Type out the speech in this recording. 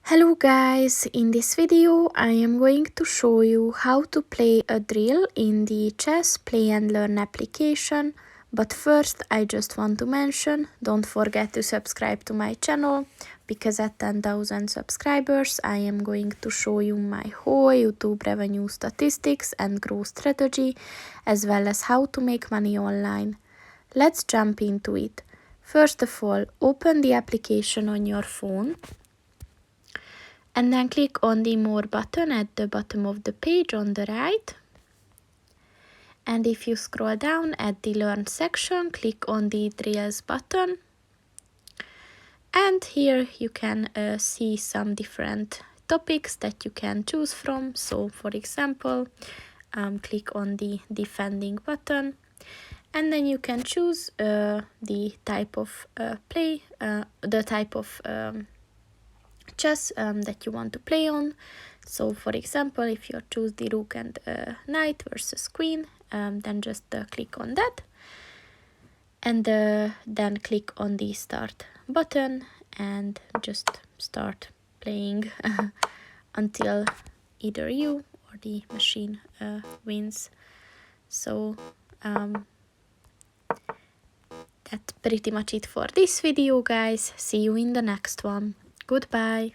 Hello guys, in this video I am going to show you how to play a drill in the Chess Play and Learn application. But first I just want to mention, don't forget to subscribe to my channel, because at 10,000 subscribers I am going to show you my whole YouTube revenue statistics and growth strategy, as well as how to make money online. Let's jump into it. First of all, open the application on your phone. And then click on the More button at the bottom of the page on the right. And if you scroll down at the Learn section, click on the Drills button. And here you can see some different topics that you can choose from. So for example, click on the Defending button. And then you can choose the type of play, the type of chess that you want to play on. So for example, if you choose the rook and knight versus queen, then just click on that, and then click on the start button and just start playing until either you or the machine wins. So that's pretty much it for this video, guys. See you in the next one. Goodbye.